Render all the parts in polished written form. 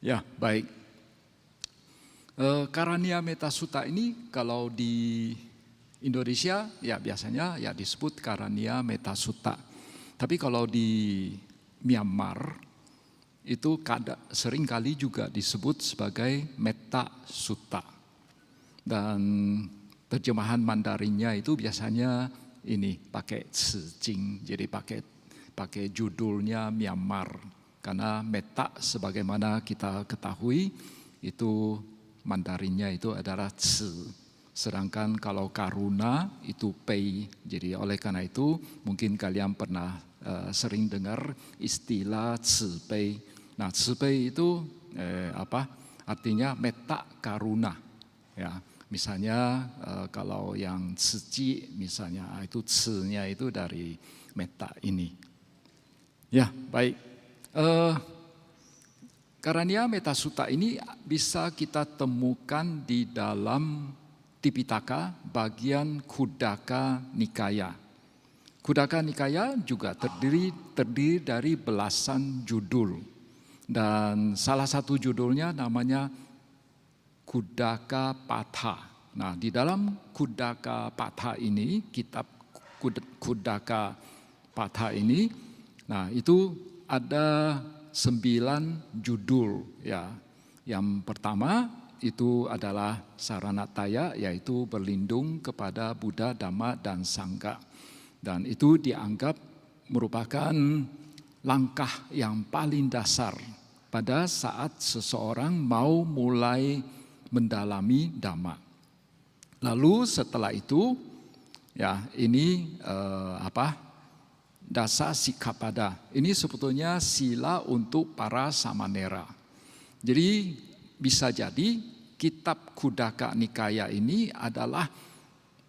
Ya, baik. Karania Metta Sutta ini kalau di Indonesia ya biasanya ya disebut Karania Metta Sutta. Tapi kalau di Myanmar itu seringkali juga disebut sebagai Metta Sutta. Dan terjemahan Mandarinnya itu biasanya ini pakai Tzu Jing, jadi pakai judulnya Myanmar. Karena Metta sebagaimana kita ketahui itu Mandarinnya itu adalah Tzu. Sedangkan kalau Karuna itu Pei. Jadi oleh karena itu mungkin kalian pernah sering dengar istilah Tzu Pei. Nah, Tzu Pei itu artinya metta karuna. Ya, misalnya kalau yang Tzu misalnya itu Tzu-nya itu dari metta ini. Ya, baik. Karania Metta Sutta ini bisa kita temukan di dalam Tipitaka bagian Khuddaka Nikaya. Khuddaka Nikaya juga terdiri dari belasan judul. Dan salah satu judulnya namanya Khuddaka Patha. Nah, di dalam Khuddaka Patha ini, kitab Khuddaka Patha ini, nah itu ada 9 judul ya. Yang pertama itu adalah Saranataya, yaitu berlindung kepada Buddha, Dhamma, dan Sangha. Dan itu dianggap merupakan langkah yang paling dasar pada saat seseorang mau mulai mendalami Dhamma. Lalu setelah itu ya ini Dasa Sikkhapada. Ini sebetulnya sila untuk para samanera. Jadi bisa jadi kitab Khuddaka Nikaya ini adalah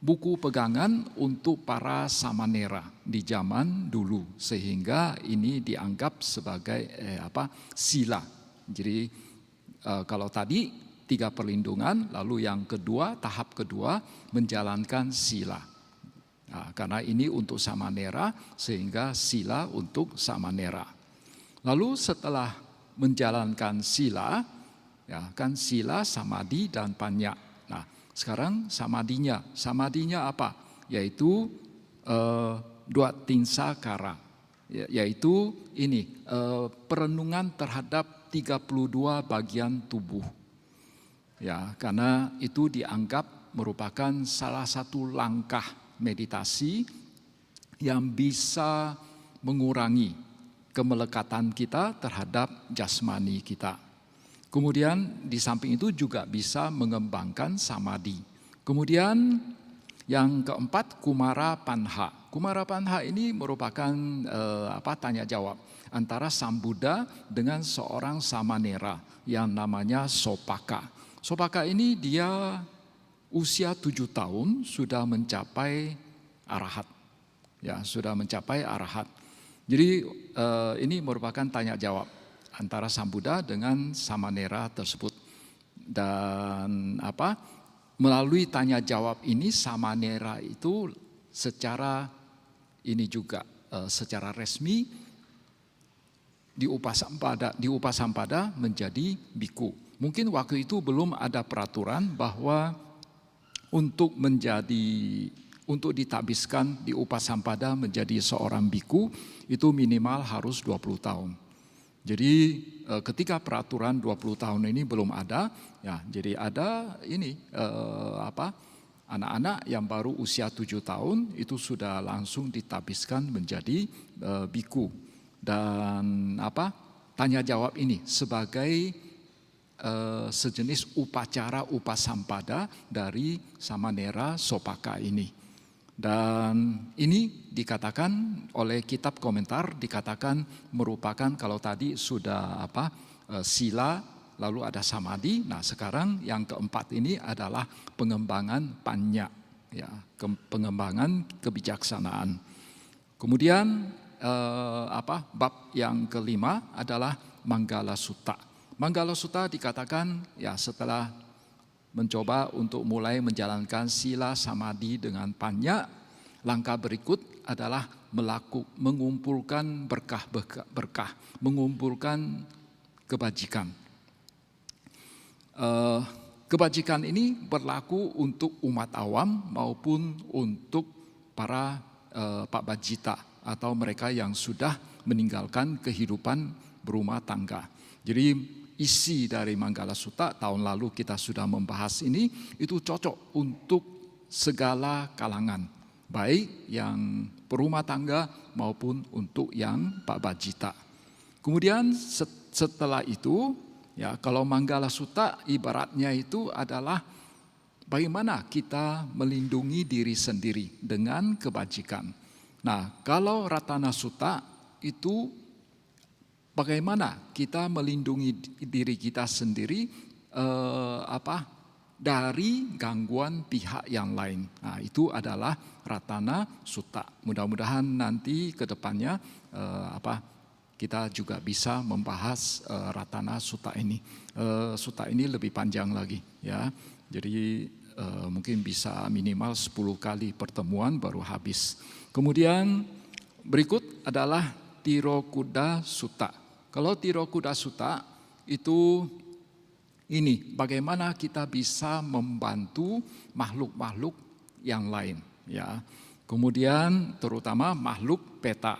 buku pegangan untuk para samanera di zaman dulu. Sehingga ini dianggap sebagai sila. Jadi kalau tadi 3 perlindungan, lalu yang kedua, tahap kedua menjalankan sila. Nah, karena ini untuk samanera sehingga sila untuk samanera. Lalu setelah menjalankan sila, ya kan sila, samadhi, dan panya. Nah, sekarang samadinya apa? Yaitu Dwatinsakara, yaitu ini perenungan terhadap 32 bagian tubuh. Ya, karena itu dianggap merupakan salah satu langkah meditasi yang bisa mengurangi kemelekatan kita terhadap jasmani kita. Kemudian di samping itu juga bisa mengembangkan samadhi. Kemudian yang keempat Kumara Panha. Kumara Panha ini merupakan tanya jawab antara Sang Buddha dengan seorang samanera yang namanya Sopaka. Sopaka ini dia usia 7 tahun sudah mencapai arahat. Ya, sudah mencapai arahat. Jadi ini merupakan tanya jawab antara Sang Buddha dengan samanera tersebut. Dan melalui tanya jawab ini samanera itu secara secara resmi diupasampada menjadi biku. Mungkin waktu itu belum ada peraturan bahwa untuk ditabiskan diupasampada menjadi seorang biku itu minimal harus 20 tahun. Jadi ketika peraturan 20 tahun ini belum ada, ya jadi ada ini anak-anak yang baru usia 7 tahun itu sudah langsung ditabiskan menjadi biku. Dan tanya jawab ini sebagai sejenis upacara upasampada dari samanera Sopaka ini. Dan ini dikatakan oleh kitab komentar dikatakan merupakan kalau tadi sudah sila lalu ada samadhi. Nah, sekarang yang keempat ini adalah pengembangan panya, ya, pengembangan kebijaksanaan. Kemudian bab yang kelima adalah Manggala Sutta. Manggala Sutta dikatakan ya setelah mencoba untuk mulai menjalankan sila samadhi dengan panya, langkah berikut adalah mengumpulkan berkah, mengumpulkan kebajikan. kebajikan ini berlaku untuk umat awam maupun untuk para Pak Bajita atau mereka yang sudah meninggalkan kehidupan berumah tangga. Jadi isi dari Manggala Sutta tahun lalu kita sudah membahas ini, itu cocok untuk segala kalangan, baik yang berumah tangga maupun untuk yang Pak Bajita. Kemudian setelah itu, ya, kalau Manggala Sutta ibaratnya itu adalah bagaimana kita melindungi diri sendiri dengan kebajikan. Nah, kalau Ratana Sutta itu bagaimana kita melindungi diri kita sendiri dari gangguan pihak yang lain. Nah, itu adalah Ratana Sutta. Mudah-mudahan nanti ke depannya kita juga bisa membahas Ratana Sutta ini. Sutta ini lebih panjang lagi, ya. Jadi mungkin bisa minimal 10 kali pertemuan baru habis. Kemudian berikut adalah Tirokuda Sutta. Kalau Tirokuda Sutta itu ini bagaimana kita bisa membantu makhluk-makhluk yang lain, ya. Kemudian terutama makhluk peta.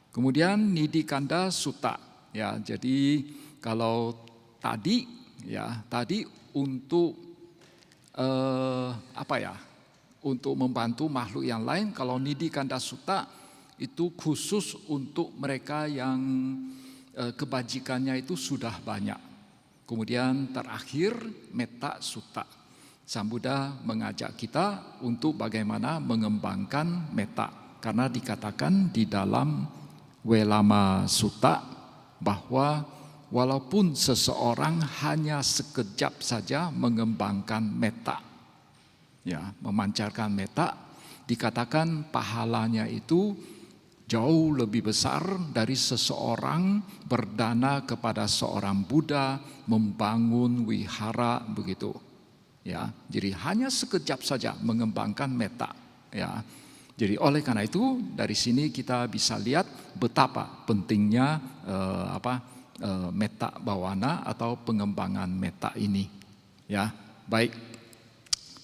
Kemudian Nidikanda Sutta, ya. Jadi kalau tadi untuk untuk membantu makhluk yang lain, kalau Nidikanda Sutta itu khusus untuk mereka yang kebajikannya itu sudah banyak. Kemudian terakhir Metta Sutta. Sang Buddha mengajak kita untuk bagaimana mengembangkan metta, karena dikatakan di dalam Welama Sutta bahwa walaupun seseorang hanya sekejap saja mengembangkan metta, ya, memancarkan metta, dikatakan pahalanya itu jauh lebih besar dari seseorang berdana kepada seorang Buddha, membangun wihara begitu. Ya, jadi hanya sekejap saja mengembangkan metta, ya. Jadi oleh karena itu dari sini kita bisa lihat betapa pentingnya metta bawana atau pengembangan metta ini. Ya, baik.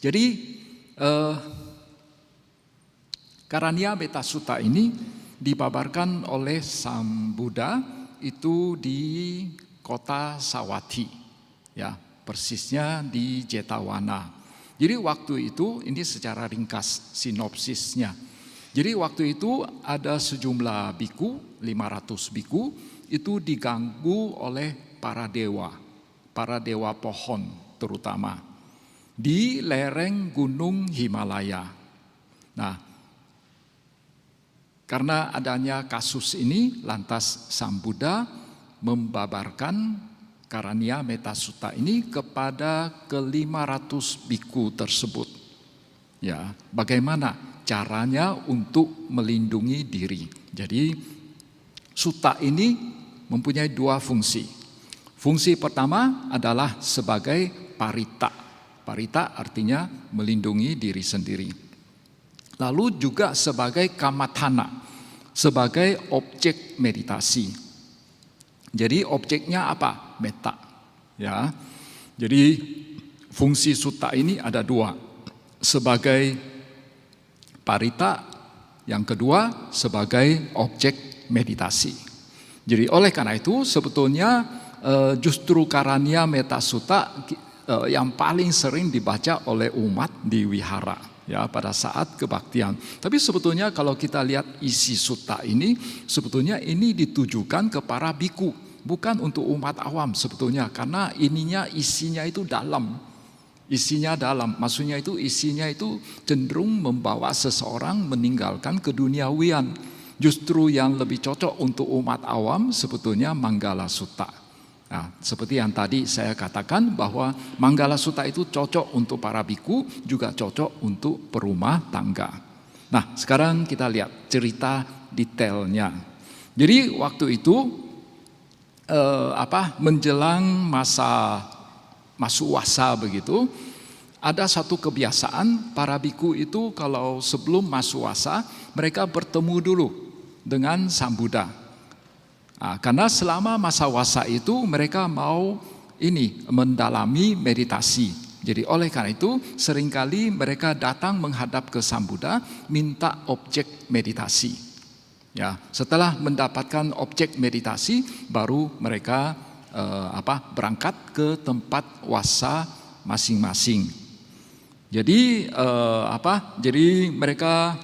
Jadi Karania Metta Sutta ini dibabarkan oleh Sang Buddha itu di kota Sawathi, ya, persisnya di Jetawana. Jadi waktu itu, ini secara ringkas sinopsisnya. Jadi waktu itu ada sejumlah biku, 500 biku, itu diganggu oleh para dewa pohon terutama, di lereng gunung Himalaya. Nah, karena adanya kasus ini, lantas Sang Buddha membabarkan Karania Metta Sutta ini kepada ke-500 biku tersebut. Ya, bagaimana caranya untuk melindungi diri. Jadi sutta ini mempunyai dua fungsi. Fungsi pertama adalah sebagai parita. Parita artinya melindungi diri sendiri. Lalu juga sebagai kamathana, sebagai objek meditasi. Jadi objeknya apa? Metta, ya. Jadi fungsi sutta ini ada dua, sebagai parita, yang kedua sebagai objek meditasi. Jadi oleh karena itu sebetulnya justru Karania Metta Sutta yang paling sering dibaca oleh umat di wihara, ya, pada saat kebaktian. Tapi sebetulnya kalau kita lihat isi sutta ini, sebetulnya ini ditujukan ke para biku, bukan untuk umat awam sebetulnya, karena isinya itu dalam. Isinya dalam, maksudnya itu isinya itu cenderung membawa seseorang meninggalkan keduniawian. Justru yang lebih cocok untuk umat awam sebetulnya Manggala Sutta. Nah, seperti yang tadi saya katakan bahwa Manggala Sutta itu cocok untuk para biku, juga cocok untuk perumah tangga. Nah, sekarang kita lihat cerita detailnya. Jadi waktu itu menjelang masa masuwasa begitu, ada satu kebiasaan para biku itu kalau sebelum masuwasa mereka bertemu dulu dengan Sang Buddha. Nah, karena selama masa wasa itu mereka mau ini mendalami meditasi. Jadi oleh karena itu seringkali mereka datang menghadap ke Sang Buddha minta objek meditasi. Ya, setelah mendapatkan objek meditasi baru mereka berangkat ke tempat wasa masing-masing. Jadi Jadi mereka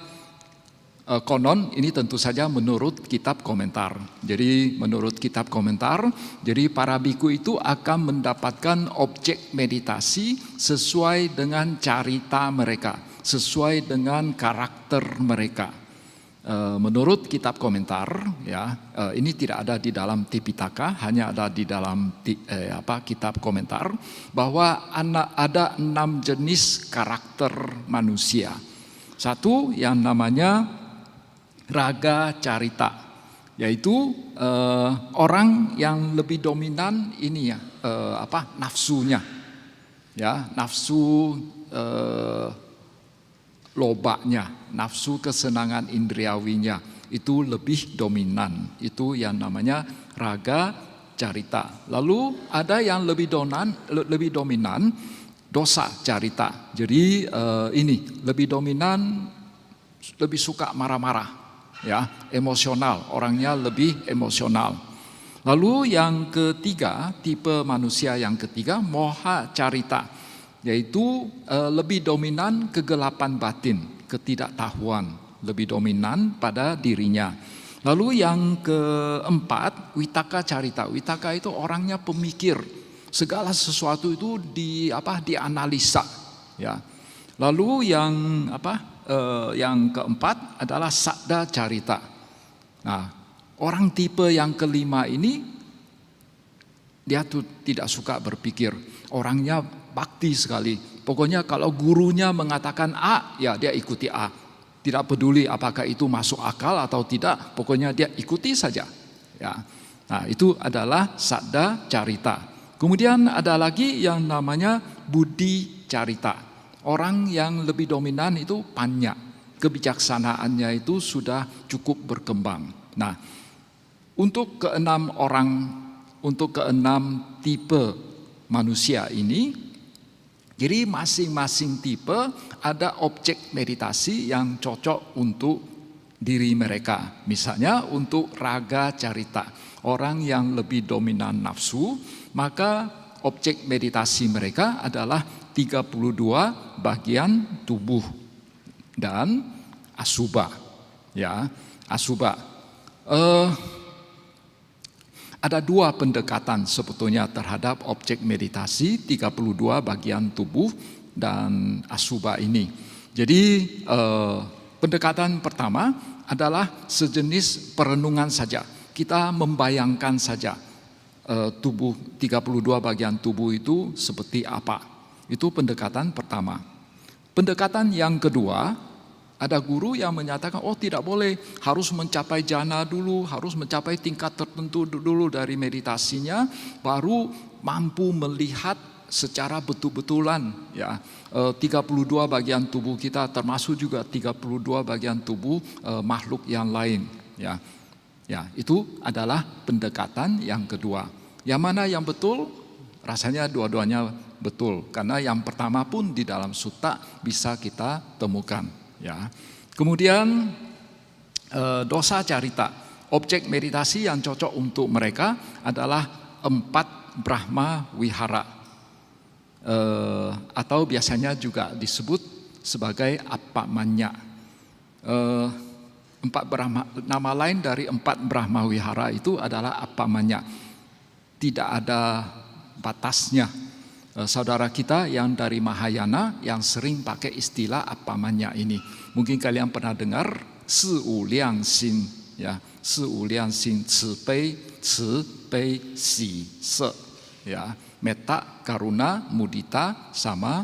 konon ini tentu saja menurut kitab komentar. Jadi menurut kitab komentar, jadi para biku itu akan mendapatkan objek meditasi sesuai dengan carita mereka, sesuai dengan karakter mereka. Menurut kitab komentar, ya, ini tidak ada di dalam Tipitaka, hanya ada di dalam kitab komentar, bahwa ada 6 jenis karakter manusia. Satu yang namanya raga carita, yaitu orang yang lebih dominan ini ya, nafsunya, ya, nafsu lobanya, nafsu kesenangan indriawinya itu lebih dominan, itu yang namanya raga carita. Lalu ada yang lebih dominan dosa carita. Jadi ini lebih dominan, lebih suka marah-marah. Ya, emosional, orangnya lebih emosional. Lalu yang ketiga, tipe manusia yang ketiga, moha carita, yaitu lebih dominan kegelapan batin, ketidaktahuan, lebih dominan pada dirinya. Lalu yang keempat, witaka carita. Witaka itu orangnya pemikir, segala sesuatu itu dianalisa, ya. Lalu yang keempat adalah sadda carita. Nah, orang tipe yang kelima ini dia tuh tidak suka berpikir, orangnya bakti sekali. Pokoknya kalau gurunya mengatakan A, ya dia ikuti A. Tidak peduli apakah itu masuk akal atau tidak, pokoknya dia ikuti saja. Ya. Nah, itu adalah sadda carita. Kemudian ada lagi yang namanya budi carita. Orang yang lebih dominan itu panya, kebijaksanaannya itu sudah cukup berkembang. Nah, untuk keenam tipe manusia ini, jadi masing-masing tipe ada objek meditasi yang cocok untuk diri mereka. Misalnya untuk raga carita, orang yang lebih dominan nafsu, maka objek meditasi mereka adalah 32 bagian tubuh dan asubha, ya, asubha. Ada 2 pendekatan sebetulnya terhadap objek meditasi 32 bagian tubuh dan asubha ini. Jadi pendekatan pertama adalah sejenis perenungan saja. Kita membayangkan saja tubuh 32 bagian tubuh itu seperti apa. Itu pendekatan pertama. Pendekatan yang kedua, ada guru yang menyatakan, oh tidak boleh, harus mencapai jana dulu, harus mencapai tingkat tertentu dulu dari meditasinya, baru mampu melihat secara betul-betulan, ya, 32 bagian tubuh kita, termasuk juga 32 bagian tubuh makhluk yang lain, ya. Ya, itu adalah pendekatan yang kedua. Yang mana yang betul? Rasanya dua-duanya betul, karena yang pertama pun di dalam sutta bisa kita temukan, ya. Kemudian dosa carita, objek meditasi yang cocok untuk mereka adalah 4 Brahma Wihara, atau biasanya juga disebut sebagai Appamanya. 4 Brahma, nama lain dari 4 Brahma Wihara itu adalah Appamanya. Tidak ada batasnya. Saudara kita yang dari Mahayana yang sering pakai istilah Appamanya ini, mungkin kalian pernah dengar Si Wu Liang Xin, ya, Si Wu Liang Xin, Ci Bei Si Se, ya, metta, karuna, mudita, sama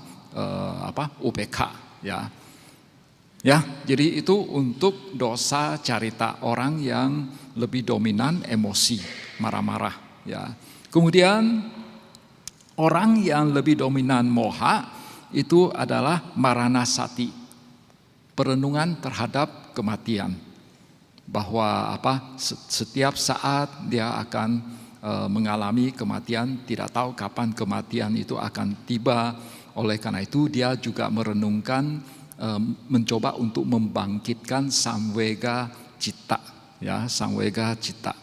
upeka, ya. Ya, jadi itu untuk dosa carita, orang yang lebih dominan emosi, marah-marah, ya. Kemudian orang yang lebih dominan moha itu adalah maranasati, perenungan terhadap kematian, bahwa setiap saat dia akan mengalami kematian, tidak tahu kapan kematian itu akan tiba. Oleh karena itu dia juga merenungkan, mencoba untuk membangkitkan samvega citta, ya, samvega citta.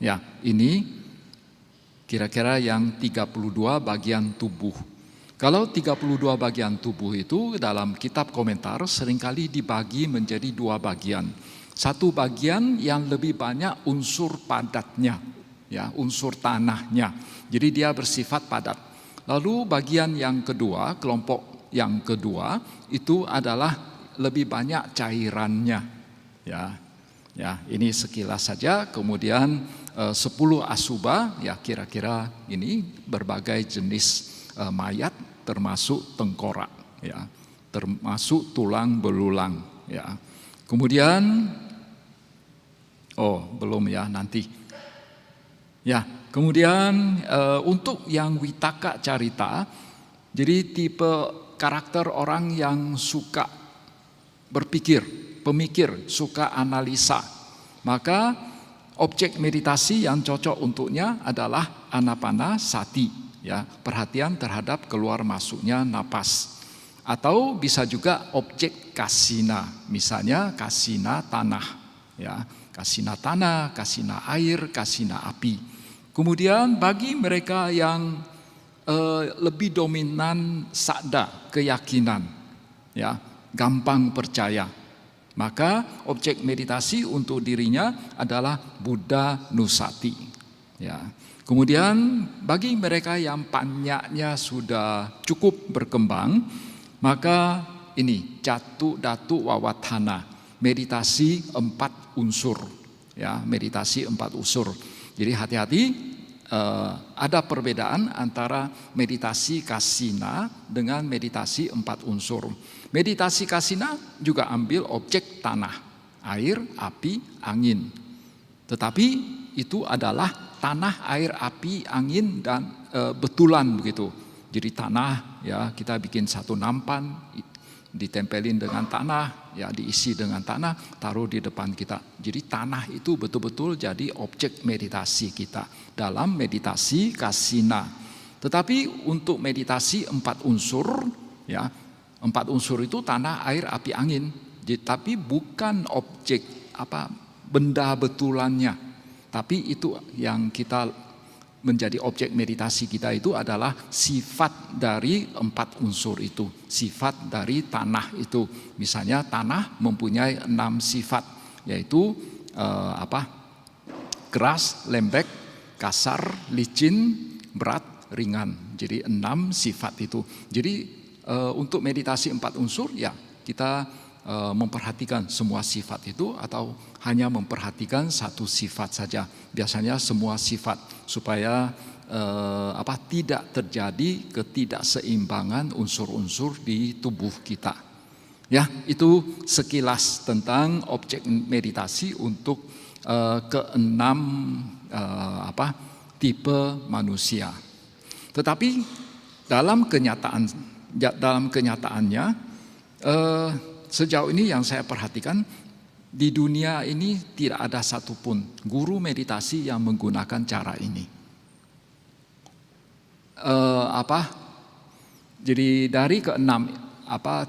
Ya, ini kira-kira yang 32 bagian tubuh. Kalau 32 bagian tubuh itu dalam kitab komentar seringkali dibagi menjadi 2 bagian. Satu bagian yang lebih banyak unsur padatnya, ya, unsur tanahnya. Jadi dia bersifat padat. Lalu bagian yang kedua, kelompok yang kedua itu adalah lebih banyak cairannya. Ya, ya, ini sekilas saja. Kemudian 10 asuba, ya kira-kira ini berbagai jenis mayat, termasuk tengkorak, ya, termasuk tulang belulang, ya. Kemudian, belum ya, nanti. Ya, kemudian untuk yang Vitaka Carita, jadi tipe karakter orang yang suka berpikir, pemikir, suka analisa. Maka objek meditasi yang cocok untuknya adalah anapanasati. Ya, perhatian terhadap keluar masuknya napas. Atau bisa juga objek kasina, misalnya kasina tanah, ya, kasina tanah, kasina air, kasina api. Kemudian bagi mereka yang lebih dominan sadda, keyakinan, ya, gampang percaya, maka objek meditasi untuk dirinya adalah Buddha Nusati, ya. Kemudian bagi mereka yang panyaknya sudah cukup berkembang, maka ini Jatu Datu Wawatthana, meditasi 4 unsur, ya, meditasi 4 unsur. Jadi hati-hati, ada perbedaan antara meditasi kasina dengan meditasi 4 unsur. Meditasi kasina juga ambil objek tanah, air, api, angin. Tetapi itu adalah tanah, air, api, angin, dan betulan begitu. Jadi tanah, ya, kita bikin satu nampan, ditempelin dengan tanah, ya, diisi dengan tanah, taruh di depan kita. Jadi tanah itu betul-betul jadi objek meditasi kita dalam meditasi kasina. Tetapi untuk meditasi 4 unsur, ya, 4 unsur itu tanah, air, api, angin. Tapi bukan objek benda betulannya. Tapi itu yang kita menjadi objek meditasi kita itu adalah sifat dari 4 unsur itu, sifat dari tanah itu. Misalnya tanah mempunyai 6 sifat, yaitu keras, lembek, kasar, licin, berat, ringan. Jadi 6 sifat itu. Jadi untuk meditasi 4 unsur, ya kita memperhatikan semua sifat itu atau hanya memperhatikan satu sifat saja. Biasanya semua sifat supaya tidak terjadi ketidakseimbangan unsur-unsur di tubuh kita. Ya, itu sekilas tentang objek meditasi untuk ke-6 tipe manusia. Tetapi dalam kenyataannya sejauh ini yang saya perhatikan, di dunia ini tidak ada satupun guru meditasi yang menggunakan cara ini. Jadi dari ke-6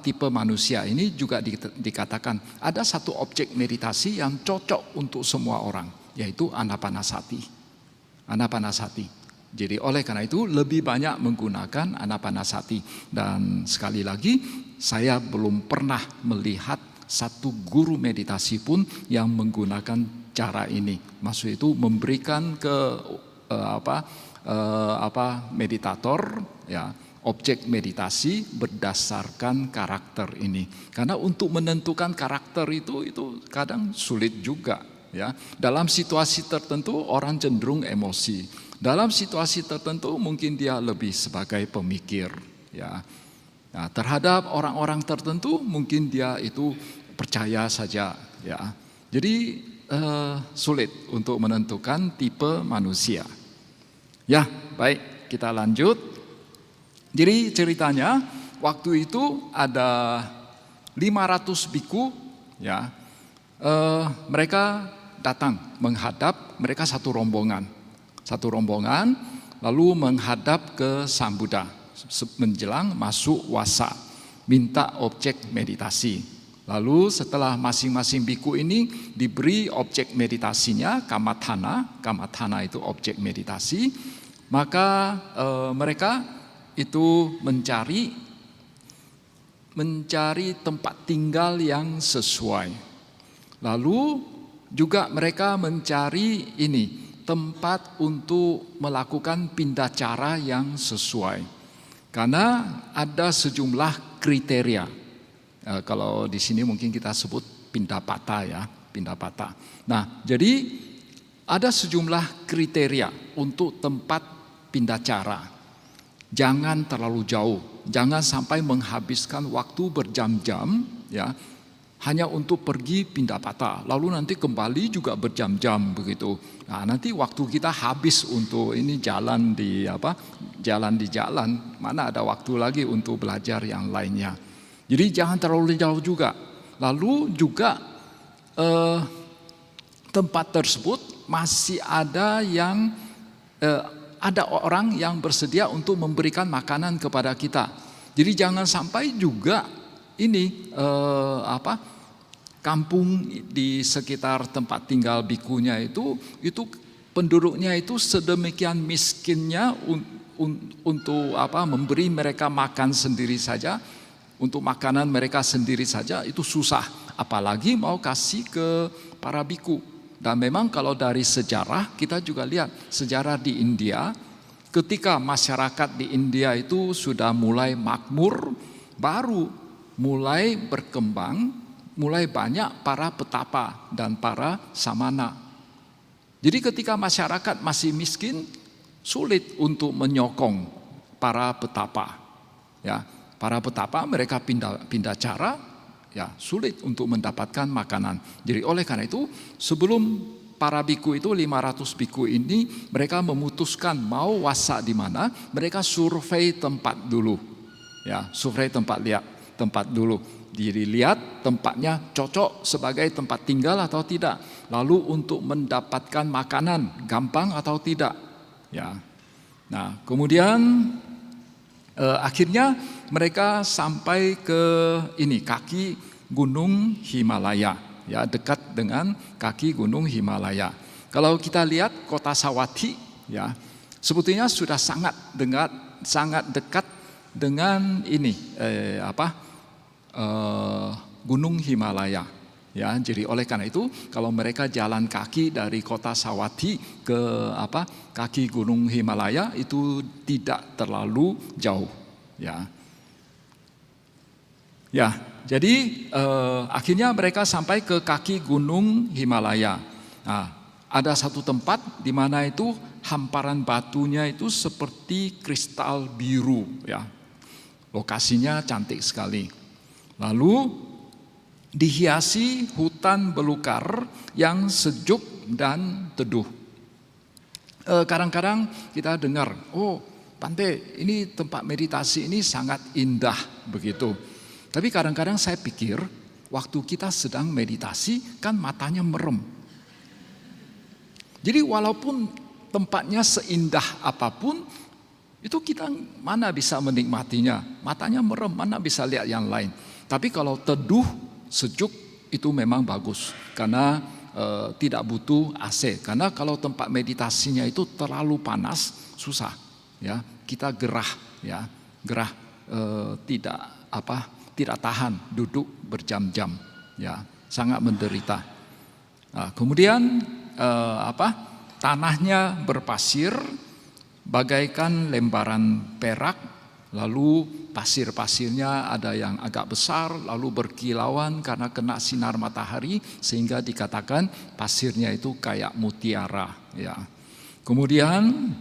tipe manusia ini juga dikatakan ada satu objek meditasi yang cocok untuk semua orang, yaitu anapanasati. Anapanasati. Jadi oleh karena itu lebih banyak menggunakan anapanasati. Dan sekali lagi, saya belum pernah melihat satu guru meditasi pun yang menggunakan cara ini. Maksud itu memberikan ke meditator, ya, objek meditasi berdasarkan karakter ini. Karena untuk menentukan karakter itu kadang sulit juga, ya. Dalam situasi tertentu orang cenderung emosi. Dalam situasi tertentu mungkin dia lebih sebagai pemikir, ya. Nah, terhadap orang-orang tertentu mungkin dia itu percaya saja, ya. Jadi sulit untuk menentukan tipe manusia. Ya, baik, kita lanjut. Jadi ceritanya waktu itu ada 500 biku, ya. Mereka datang menghadap, mereka satu rombongan, lalu menghadap ke Sang Buddha menjelang masuk wasa, minta objek meditasi. Lalu setelah masing-masing biku ini diberi objek meditasinya, kamathana itu objek meditasi, maka mereka itu mencari tempat tinggal yang sesuai. Lalu juga mereka mencari tempat untuk melakukan pindacara yang sesuai. Karena ada sejumlah kriteria. Kalau di sini mungkin kita sebut pindapata ya, pindapata. Nah, jadi ada sejumlah kriteria untuk tempat pindacara. Jangan terlalu jauh, jangan sampai menghabiskan waktu berjam-jam ya, hanya untuk pergi pindapata, lalu nanti kembali juga berjam-jam begitu. Nah, nanti waktu kita habis untuk jalan di jalan, mana ada waktu lagi untuk belajar yang lainnya. Jadi jangan terlalu jauh juga. Lalu juga tempat tersebut masih ada ada orang yang bersedia untuk memberikan makanan kepada kita. Jadi jangan sampai juga kampung di sekitar tempat tinggal bikunya itu penduduknya itu sedemikian miskinnya untuk memberi mereka makan sendiri saja. Untuk makanan mereka sendiri saja itu susah, apalagi mau kasih ke para biku. Dan memang kalau dari sejarah, kita juga lihat sejarah di India, ketika masyarakat di India itu sudah mulai makmur, baru mulai berkembang, mulai banyak para petapa dan para samana. Jadi ketika masyarakat masih miskin, sulit untuk menyokong para petapa. Ya. Para petapa mereka pindah cara, ya sulit untuk mendapatkan makanan. Jadi oleh karena itu sebelum para biku itu 500 biku ini mereka memutuskan mau wasa di mana, mereka survei tempat dulu. Ya, survei tempat dulu. Jadi lihat tempatnya cocok sebagai tempat tinggal atau tidak. Lalu untuk mendapatkan makanan gampang atau tidak. Ya. Nah, kemudian akhirnya mereka sampai ke kaki Gunung Himalaya, ya dekat dengan kaki Gunung Himalaya. Kalau kita lihat kota Sawathi, ya sebetulnya sudah sangat dekat dengan Gunung Himalaya. Ya, jadi oleh karena itu kalau mereka jalan kaki dari kota Sawathi ke kaki Gunung Himalaya itu tidak terlalu jauh. Ya, jadi akhirnya mereka sampai ke kaki Gunung Himalaya. Nah, ada satu tempat di mana itu hamparan batunya itu seperti kristal biru. Ya, lokasinya cantik sekali. Lalu dihiasi hutan belukar yang sejuk dan teduh. Kadang-kadang kita dengar, oh Bante, ini tempat meditasi ini sangat indah begitu. Tapi kadang-kadang saya pikir, waktu kita sedang meditasi kan matanya merem. Jadi walaupun tempatnya seindah apapun, itu kita mana bisa menikmatinya. Matanya merem, mana bisa lihat yang lain. Tapi kalau teduh, sejuk itu memang bagus karena tidak butuh AC. Karena kalau tempat meditasinya itu terlalu panas susah, ya kita gerah, tidak tahan duduk berjam-jam, ya sangat menderita. Nah, kemudian tanahnya berpasir bagaikan lembaran perak. Lalu pasir-pasirnya ada yang agak besar, lalu berkilauan karena kena sinar matahari, sehingga dikatakan pasirnya itu kayak mutiara. Ya. Kemudian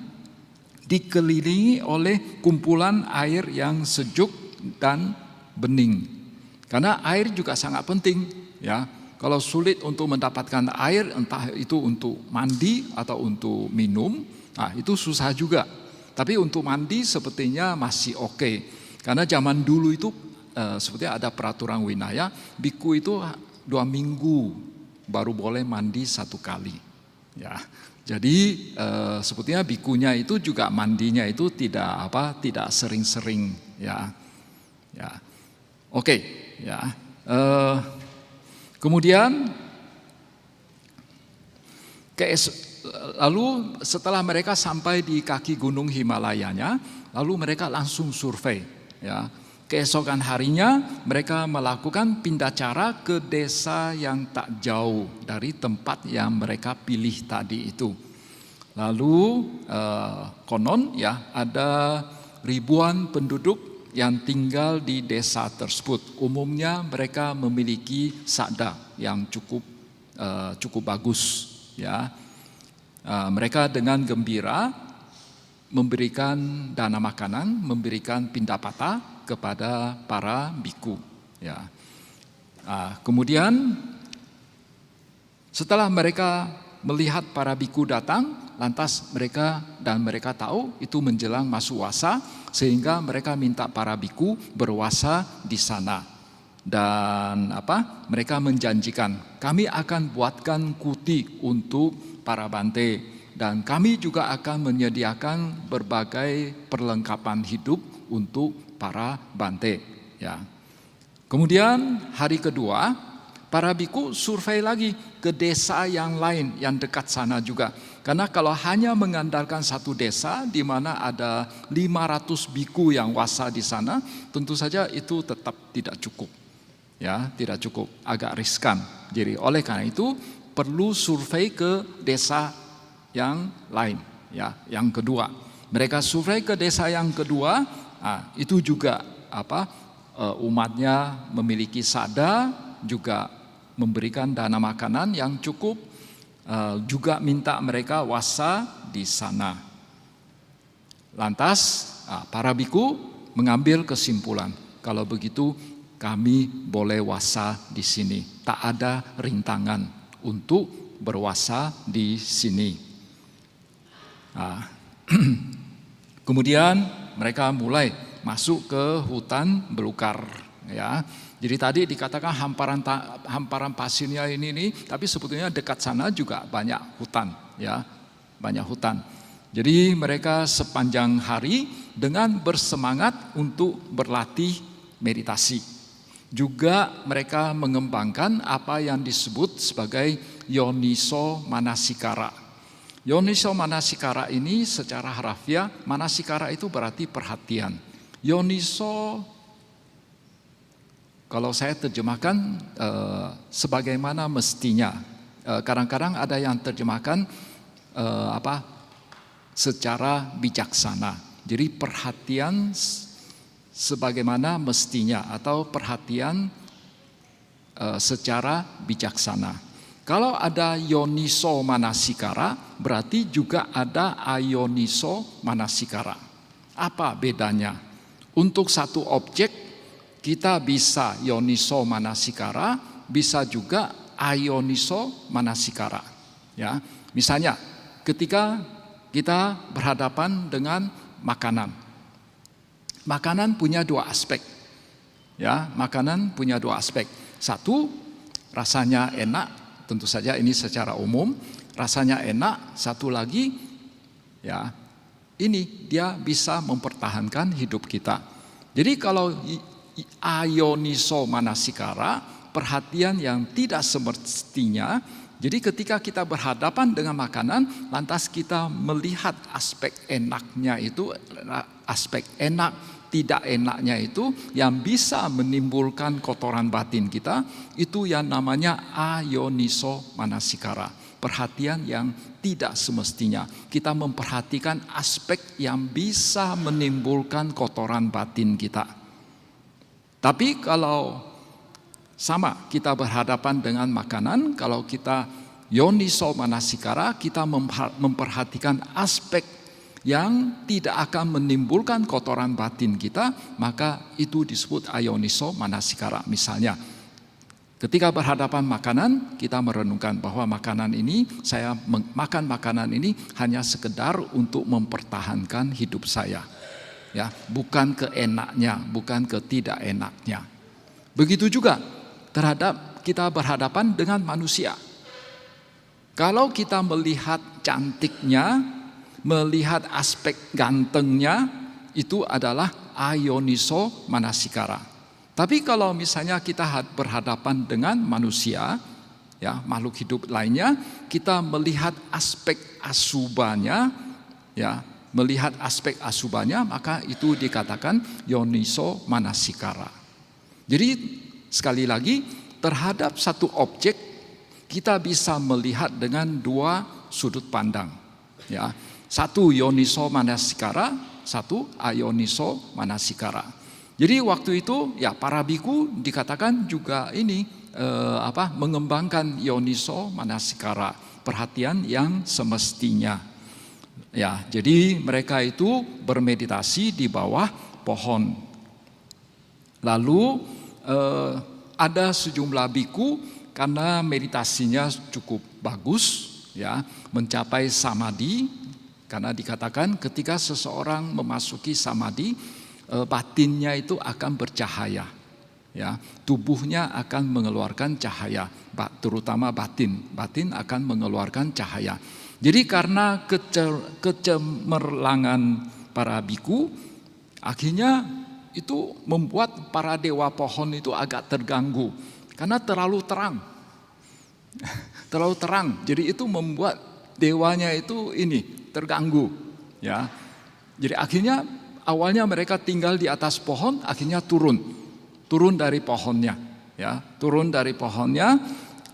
dikelilingi oleh kumpulan air yang sejuk dan bening. Karena air juga sangat penting. Ya. Kalau sulit untuk mendapatkan air, entah itu untuk mandi atau untuk minum, nah itu susah juga. Tapi untuk mandi sepertinya masih oke. Karena zaman dulu itu sepertinya ada peraturan Winaya, biku itu 2 minggu baru boleh mandi 1 kali. Ya, jadi sebetulnya bikunya itu juga mandinya itu tidak sering-sering. Ya, oke. Ya, kemudian lalu setelah mereka sampai di kaki gunung Himalayanya, lalu mereka langsung survei. Ya, keesokan harinya mereka melakukan pindah cara ke desa yang tak jauh dari tempat yang mereka pilih tadi itu. Lalu konon ya ada ribuan penduduk yang tinggal di desa tersebut. Umumnya mereka memiliki sabda yang cukup bagus. Ya, mereka dengan gembira memberikan dana makanan, memberikan pindapata kepada para biku. Ya. Kemudian setelah mereka melihat para biku datang, lantas mereka tahu itu menjelang masuk wasa, sehingga mereka minta para biku berwasa di sana. Dan mereka menjanjikan, kami akan buatkan kuti untuk para bante, dan kami juga akan menyediakan berbagai perlengkapan hidup untuk para bante. Ya. Kemudian hari kedua, para biku survei lagi ke desa yang lain yang dekat sana juga. Karena kalau hanya mengandalkan satu desa di mana ada 500 biku yang wasa di sana, tentu saja itu tetap tidak cukup. Ya, tidak cukup, agak riskan. Jadi oleh karena itu perlu survei ke desa yang lain. Ya, yang kedua, mereka survei ke desa yang kedua. Itu juga umatnya memiliki sabda, juga memberikan dana makanan yang cukup, juga minta mereka wasa di sana. Lantas para biku mengambil kesimpulan, kalau begitu kami boleh wasa di sini, tak ada rintangan untuk berwasa di sini. Kemudian mereka mulai masuk ke hutan belukar. Ya, jadi tadi dikatakan hamparan pasirnya ini, tapi sebetulnya dekat sana juga banyak hutan. Ya, banyak hutan. Jadi mereka sepanjang hari dengan bersemangat untuk berlatih meditasi. Juga mereka mengembangkan apa yang disebut sebagai yoniso manasikara. Yoniso manasikara ini secara harafiah, manasikara itu berarti perhatian. Yoniso, kalau saya terjemahkan sebagaimana mestinya. Kadang-kadang ada yang terjemahkan secara bijaksana. Jadi perhatian sebagaimana mestinya atau perhatian secara bijaksana. Kalau ada yoniso manasikara, berarti juga ada ayoniso manasikara. Apa bedanya? Untuk satu objek kita bisa yoniso manasikara, bisa juga ayoniso manasikara. Ya, misalnya ketika kita berhadapan dengan makanan. Makanan punya dua aspek. Ya, makanan punya dua aspek. Satu, rasanya enak. Tentu saja ini secara umum, rasanya enak. Satu lagi, ya, ini dia bisa mempertahankan hidup kita. Jadi kalau ayoniso manasikara, perhatian yang tidak semestinya. Jadi ketika kita berhadapan dengan makanan, lantas kita melihat aspek enaknya itu, aspek enak, tidak enaknya itu yang bisa menimbulkan kotoran batin kita, itu yang namanya ayoniso manasikara. Perhatian yang tidak semestinya. Kita memperhatikan aspek yang bisa menimbulkan kotoran batin kita. Tapi kalau sama kita berhadapan dengan makanan, kalau kita yoniso manasikara, kita memperhatikan aspek yang tidak akan menimbulkan kotoran batin kita, maka itu disebut ayoniso manasikara. Misalnya, ketika berhadapan makanan, kita merenungkan bahwa makanan ini, saya makan makanan ini hanya sekedar untuk mempertahankan hidup saya. Ya, bukan keenaknya, bukan ketidak enaknya. Begitu juga terhadap kita berhadapan dengan manusia. Kalau kita melihat cantiknya, melihat aspek gantengnya, itu adalah ayoniso manasikara. Tapi kalau misalnya kita berhadapan dengan manusia, ya makhluk hidup lainnya, kita melihat aspek asubanya, ya melihat aspek asubanya, maka itu dikatakan yoniso manasikara. Jadi sekali lagi, terhadap satu objek kita bisa melihat dengan dua sudut pandang, ya. Satu yoniso manasikara, satu ayoniso manasikara. Jadi waktu itu ya para biku dikatakan juga ini mengembangkan yoniso manasikara, perhatian yang semestinya. Ya, jadi mereka itu bermeditasi di bawah pohon. Lalu ada sejumlah biku karena meditasinya cukup bagus, ya, mencapai samadhi. Karena dikatakan ketika seseorang memasuki samadhi, batinnya itu akan bercahaya, ya, tubuhnya akan mengeluarkan cahaya, terutama batin akan mengeluarkan cahaya. Jadi karena kecemerlangan para biku, akhirnya itu membuat para dewa pohon itu agak terganggu karena terlalu terang. Terlalu terang. Jadi itu membuat dewanya itu terganggu, ya. Jadi akhirnya awalnya mereka tinggal di atas pohon, akhirnya turun dari pohonnya, ya, turun dari pohonnya.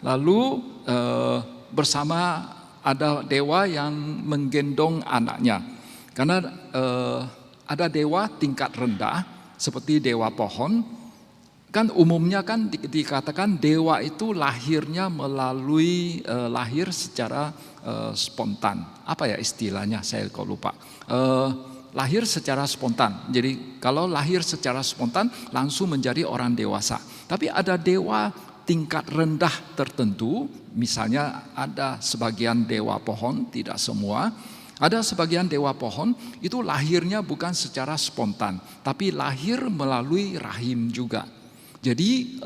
Lalu bersama ada dewa yang menggendong anaknya. Karena ada dewa tingkat rendah seperti dewa pohon, kan umumnya kan dikatakan dewa itu lahirnya melalui lahir secara spontan. Apa ya istilahnya, saya kok lupa. Lahir secara spontan. Jadi kalau lahir secara spontan langsung menjadi orang dewasa. Tapi ada dewa tingkat rendah tertentu, misalnya ada sebagian dewa pohon, tidak semua. Ada sebagian dewa pohon itu lahirnya bukan secara spontan, tapi lahir melalui rahim juga. Jadi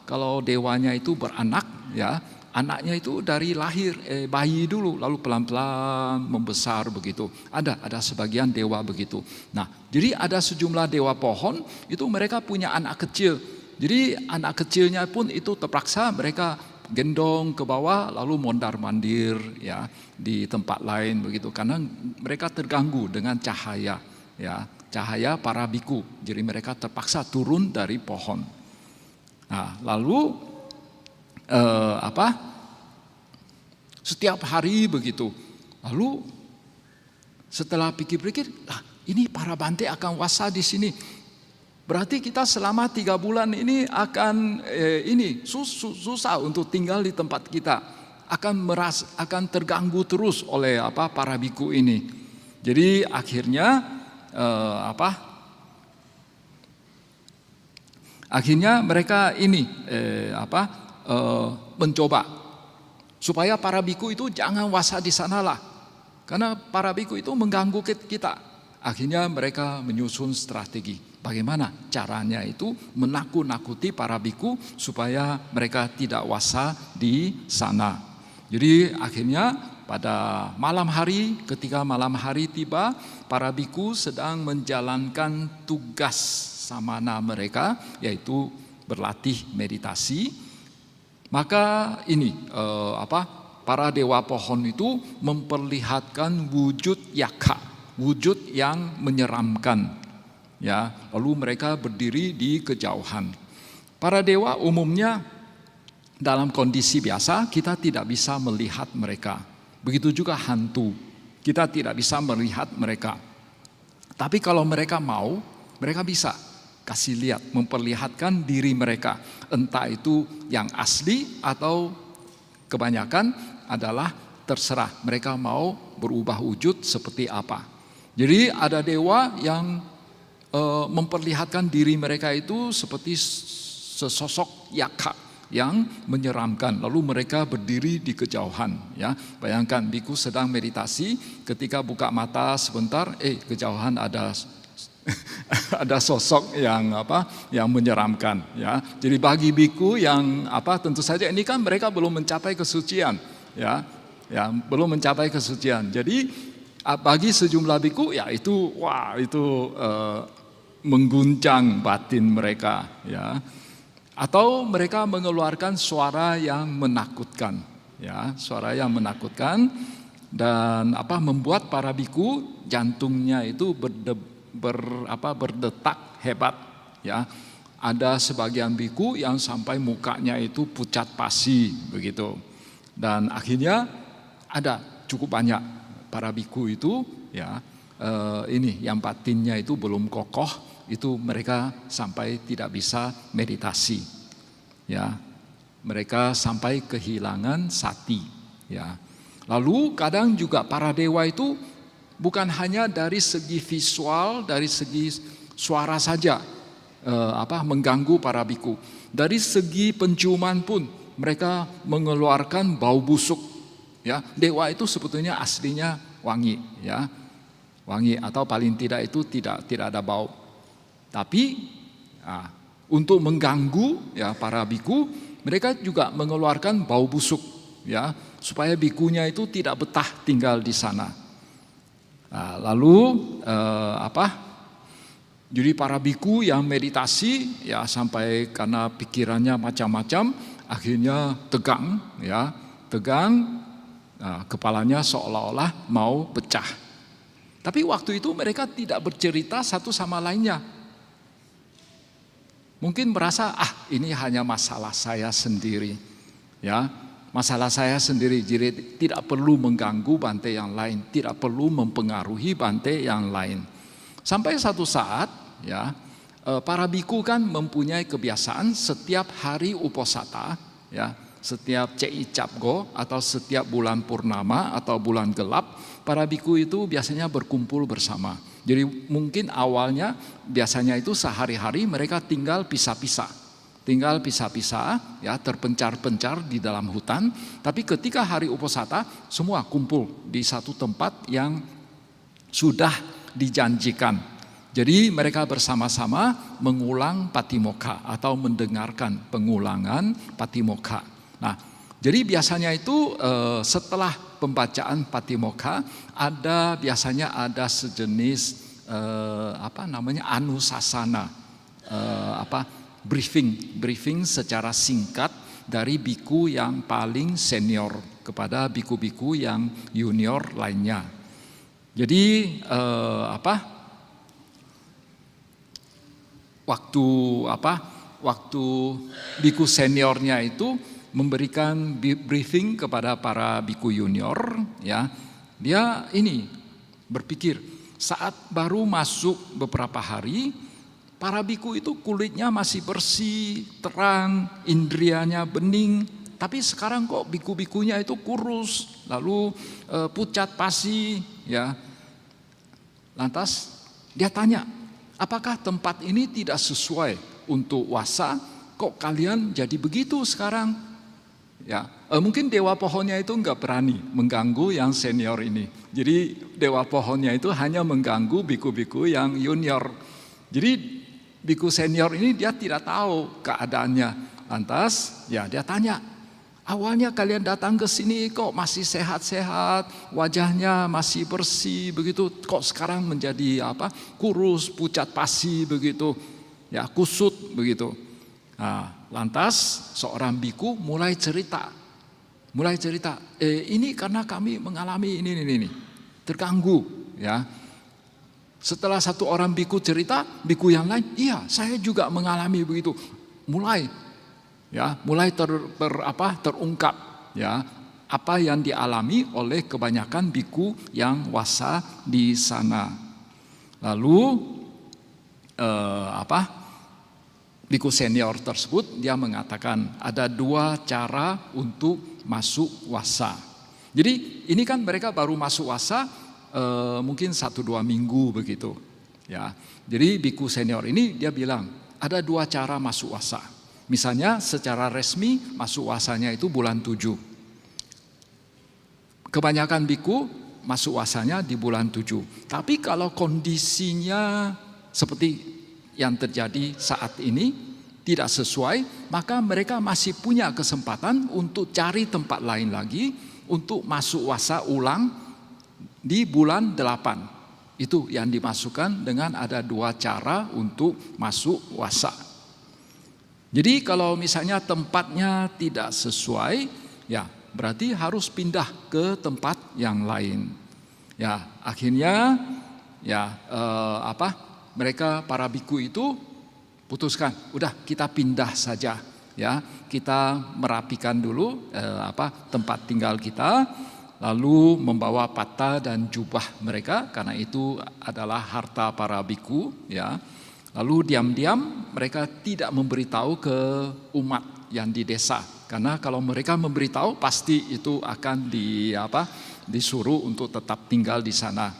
kalau dewanya itu beranak, ya, anaknya itu dari lahir bayi dulu, lalu pelan-pelan membesar begitu. Ada sebagian dewa begitu. Nah, jadi ada sejumlah dewa pohon itu mereka punya anak kecil. Jadi anak kecilnya pun itu terpaksa mereka gendong ke bawah lalu mondar-mandir, ya, di tempat lain begitu karena mereka terganggu dengan cahaya, ya, cahaya para biku. Jadi mereka terpaksa turun dari pohon. Nah, lalu setiap hari begitu. Lalu setelah pikir-pikir, ini para bante akan wasa di sini. Berarti kita selama 3 bulan ini akan susah untuk tinggal di tempat kita. Akan terganggu terus oleh para biku ini. Jadi akhirnya akhirnya mereka mencoba supaya para biku itu jangan wasa di sanalah. Karena para biku itu mengganggu kita. Akhirnya mereka menyusun strategi. Bagaimana caranya itu menakut-nakuti para biku supaya mereka tidak wasa di sana. Jadi akhirnya pada malam hari, ketika malam hari tiba, para biku sedang menjalankan tugas samana mereka, yaitu berlatih meditasi. Maka para dewa pohon itu memperlihatkan wujud yaka, wujud yang menyeramkan. Ya, lalu mereka berdiri di kejauhan. Para dewa umumnya dalam kondisi biasa kita tidak bisa melihat mereka. Begitu juga hantu, kita tidak bisa melihat mereka. Tapi kalau mereka mau, mereka bisa kasih lihat, memperlihatkan diri mereka. Entah itu yang asli atau kebanyakan adalah terserah mereka mau berubah wujud seperti apa. Jadi ada dewa yang memperlihatkan diri mereka itu seperti sesosok yaka yang menyeramkan, lalu mereka berdiri di kejauhan, ya. Bayangkan biku sedang meditasi, ketika buka mata sebentar, kejauhan ada ada sosok yang menyeramkan, ya. Jadi bagi biku yang tentu saja ini kan mereka belum mencapai kesucian, ya, ya belum mencapai kesucian. Jadi bagi sejumlah biku ya itu mengguncang batin mereka, ya. Atau mereka mengeluarkan suara yang menakutkan, ya, suara yang menakutkan dan membuat para biku jantungnya itu berdetak hebat, ya. Ada sebagian biku yang sampai mukanya itu pucat pasi begitu. Dan akhirnya ada cukup banyak para biku itu, ya, yang batinnya itu belum kokoh, itu mereka sampai tidak bisa meditasi, ya. Mereka sampai kehilangan sati, ya. Lalu kadang juga para dewa itu bukan hanya dari segi visual, dari segi suara saja mengganggu para biku. Dari segi penciuman pun mereka mengeluarkan bau busuk, ya. Dewa itu sebetulnya aslinya wangi, ya. Wangi atau paling tidak itu tidak ada bau. Tapi untuk mengganggu, ya, para biku, mereka juga mengeluarkan bau busuk, ya, supaya bikunya itu tidak betah tinggal di sana. Jadi para biku yang meditasi, ya, sampai karena pikirannya macam-macam, akhirnya tegang, ya, kepalanya seolah-olah mau pecah. Tapi waktu itu mereka tidak bercerita satu sama lainnya. Mungkin merasa ini hanya masalah saya sendiri, ya, masalah saya sendiri. Jadi tidak perlu mengganggu bante yang lain, tidak perlu mempengaruhi bante yang lain. Sampai satu saat, ya, para biku kan mempunyai kebiasaan setiap hari uposata, ya, setiap Cei Capgo atau setiap bulan purnama atau bulan gelap, para biku itu biasanya berkumpul bersama. Jadi mungkin awalnya biasanya itu sehari-hari mereka tinggal pisah-pisah, ya, terpencar-pencar di dalam hutan. Tapi ketika hari uposata semua kumpul di satu tempat yang sudah dijanjikan. Jadi mereka bersama-sama mengulang patimokkha atau mendengarkan pengulangan patimokkha. Nah, jadi biasanya itu setelah pembacaan patimokkha biasanya ada sejenis anusasana, briefing secara singkat dari biku yang paling senior kepada biku-biku yang junior lainnya. Jadi waktu biku seniornya itu memberikan briefing kepada para biku junior, ya, dia berpikir saat baru masuk beberapa hari, para biku itu kulitnya masih bersih, terang, indrianya bening. Tapi sekarang kok biku-bikunya itu kurus, lalu pucat pasi, ya. Lantas dia tanya, apakah tempat ini tidak sesuai untuk wasa? Kok kalian jadi begitu sekarang? Ya, mungkin dewa pohonnya itu enggak berani mengganggu yang senior ini. Jadi dewa pohonnya itu hanya mengganggu biku-biku yang junior. Jadi biku senior ini dia tidak tahu keadaannya. Lantas ya dia tanya, awalnya kalian datang ke sini kok masih sehat-sehat, wajahnya masih bersih begitu, kok sekarang menjadi kurus, pucat pasi begitu, ya, kusut begitu. Nah, lantas seorang biku mulai cerita, ini karena kami mengalami ini, terganggu, ya. Setelah satu orang biku cerita, biku yang lain, iya saya juga mengalami begitu. Mulai terungkap, ya, apa yang dialami oleh kebanyakan biku yang wasa di sana. Lalu biku senior tersebut dia mengatakan ada dua cara untuk masuk wasa. Jadi ini kan mereka baru masuk wasa mungkin 1-2 minggu begitu, ya. Jadi biku senior ini dia bilang ada dua cara masuk wasa. Misalnya secara resmi masuk wasanya itu bulan 7. Kebanyakan biku masuk wasanya di bulan 7. Tapi kalau kondisinya seperti yang terjadi saat ini tidak sesuai, maka mereka masih punya kesempatan untuk cari tempat lain lagi untuk masuk wasa ulang di bulan 8. Itu yang dimasukkan dengan ada 2 cara untuk masuk wasa. Jadi kalau misalnya tempatnya tidak sesuai, ya berarti harus pindah ke tempat yang lain. Ya akhirnya ya mereka para biku itu putuskan, udah kita pindah saja, ya kita merapikan dulu tempat tinggal kita, lalu membawa pata dan jubah mereka karena itu adalah harta para biku, ya. Lalu diam-diam mereka tidak memberitahu ke umat yang di desa, karena kalau mereka memberitahu pasti itu akan disuruh untuk tetap tinggal di sana.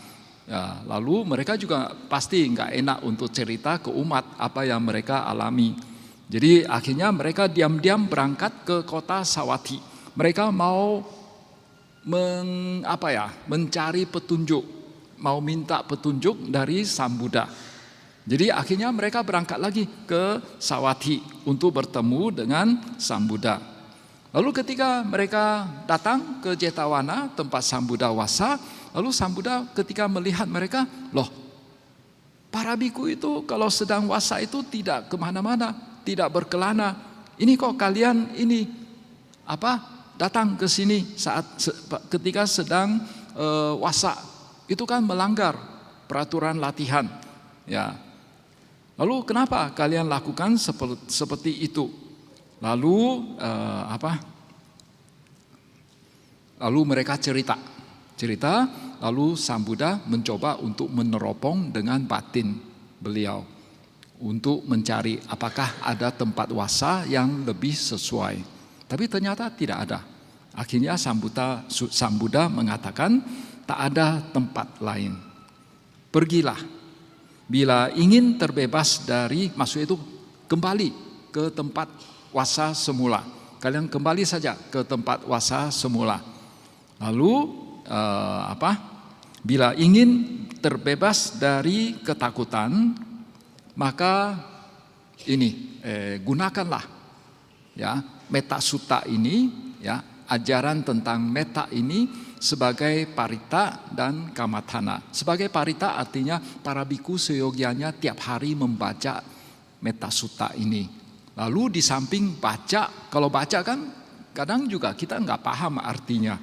Ya, lalu mereka juga pasti nggak enak untuk cerita ke umat apa yang mereka alami. Jadi akhirnya mereka diam-diam berangkat ke kota Sawati. Mereka mau mencari petunjuk, mau minta petunjuk dari Sang Buddha. Jadi akhirnya mereka berangkat lagi ke Sawati untuk bertemu dengan Sang Buddha. Lalu ketika mereka datang ke Jetawana, tempat Sang Buddha wasa, lalu Sang Buddha ketika melihat mereka, loh, para biku itu kalau sedang wasa itu tidak kemana-mana, tidak berkelana. Ini kok kalian ini datang ke sini ketika sedang wasa, itu kan melanggar peraturan latihan, ya. Lalu kenapa kalian lakukan seperti itu? Lalu Lalu mereka cerita. Lalu Sang Buddha mencoba untuk meneropong dengan batin beliau untuk mencari apakah ada tempat wasa yang lebih sesuai. Tapi ternyata tidak ada. Akhirnya Sang Buddha mengatakan tak ada tempat lain. Pergilah. Bila ingin terbebas dari, maksud itu kembali ke tempat wasa semula. Kalian kembali saja ke tempat wasa semula. Lalu bila ingin terbebas dari ketakutan, maka ini gunakanlah ya metta sutta ini, ya ajaran tentang metta ini sebagai parita dan kamathana. Sebagai parita artinya para biku seyogianya tiap hari membaca metta sutta ini. Lalu di samping baca, kalau baca kan kadang juga kita nggak paham artinya.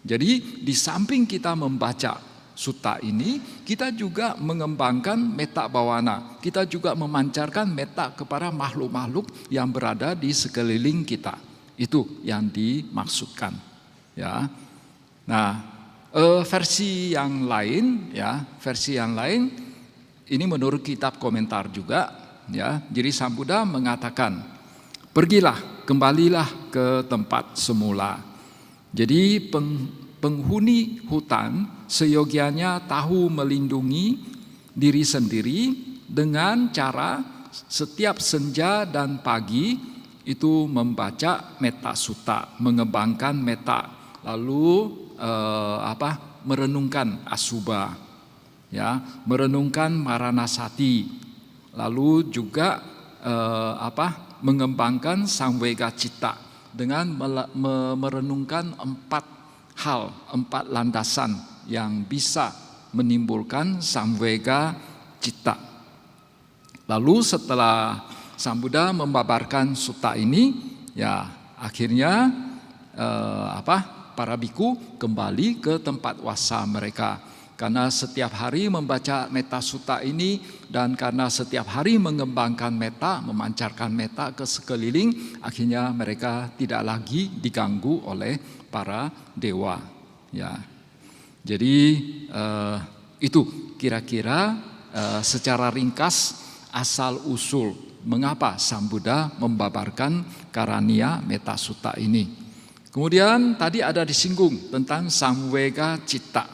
Jadi di samping kita membaca sutta ini, kita juga mengembangkan metta bawana. Kita juga memancarkan metta kepada makhluk-makhluk yang berada di sekeliling kita. Itu yang dimaksudkan, ya. Nah, versi yang lain, ini menurut kitab komentar juga, ya. Jadi Sang Buddha mengatakan, pergilah, kembalilah ke tempat semula. Jadi penghuni hutan seyogianya tahu melindungi diri sendiri dengan cara setiap senja dan pagi itu membaca metta sutta, mengembangkan metta, lalu merenungkan asubha, ya, merenungkan maranasati, lalu juga mengembangkan samvega citta dengan merenungkan 4 landasan yang bisa menimbulkan samvega citta. Lalu setelah Sang Buddha membabarkan sutta ini, ya akhirnya para biku kembali ke tempat wasa mereka. Karena setiap hari membaca metta sutta ini dan karena setiap hari mengembangkan metta, memancarkan metta ke sekeliling, akhirnya mereka tidak lagi diganggu oleh para dewa. Ya, jadi itu kira-kira secara ringkas asal usul mengapa Sang Buddha membabarkan Karaniya Metta Sutta ini. Kemudian tadi ada disinggung tentang samvega citta.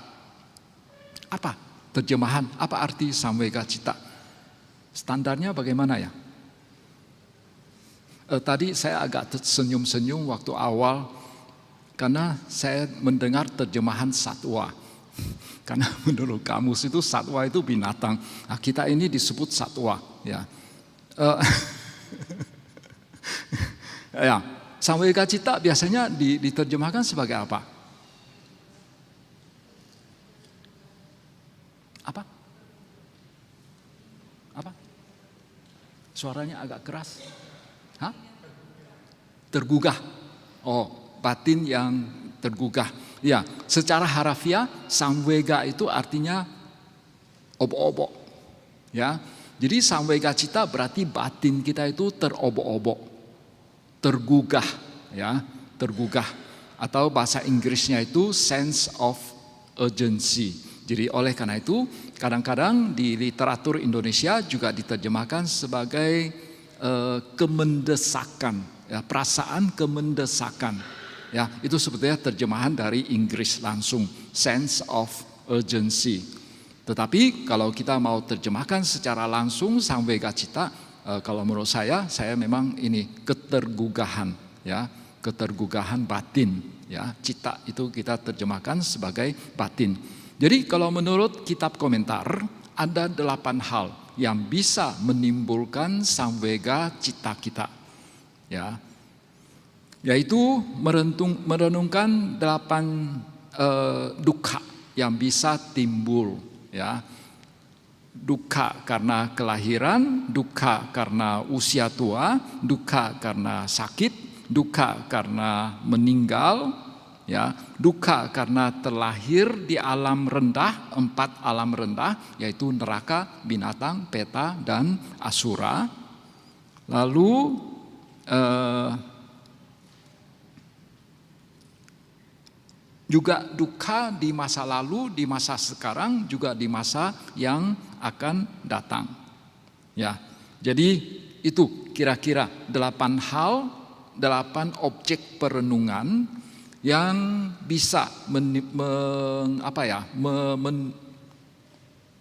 Apa terjemahan? Apa arti samvega citta? Standarnya bagaimana ya? Tadi saya agak senyum-senyum waktu awal karena saya mendengar terjemahan satwa. Karena menurut kamus itu satwa itu binatang. Nah, kita ini disebut satwa, ya. Ya. Samvega citta biasanya diterjemahkan sebagai apa? Suaranya agak keras. Hah? Tergugah. Oh, batin yang tergugah. Ya, secara harafiah samvega itu artinya obok-obok. Ya. Jadi samvega cita berarti batin kita itu terobok-obok, tergugah, ya, tergugah. Atau bahasa Inggrisnya itu sense of urgency. Jadi oleh karena itu kadang-kadang di literatur Indonesia juga diterjemahkan sebagai kemendesakan, ya, perasaan kemendesakan. Ya, itu sebetulnya terjemahan dari Inggris langsung, sense of urgency. Tetapi kalau kita mau terjemahkan secara langsung samvega cita, kalau menurut saya memang ini ketergugahan, ya, ketergugahan batin, ya, cita itu kita terjemahkan sebagai batin. Jadi kalau menurut kitab komentar ada 8 hal yang bisa menimbulkan samvega cita kita, ya, yaitu merenungkan 8 dukkha yang bisa timbul. Ya, dukkha karena kelahiran, dukkha karena usia tua, dukkha karena sakit, dukkha karena meninggal, ya, dukkha karena terlahir di alam rendah, 4 alam rendah, yaitu neraka, binatang, peta, dan asura. Lalu juga dukkha di masa lalu, di masa sekarang, juga di masa yang akan datang. Ya, jadi itu kira-kira 8 hal, 8 objek perenungan yang bisa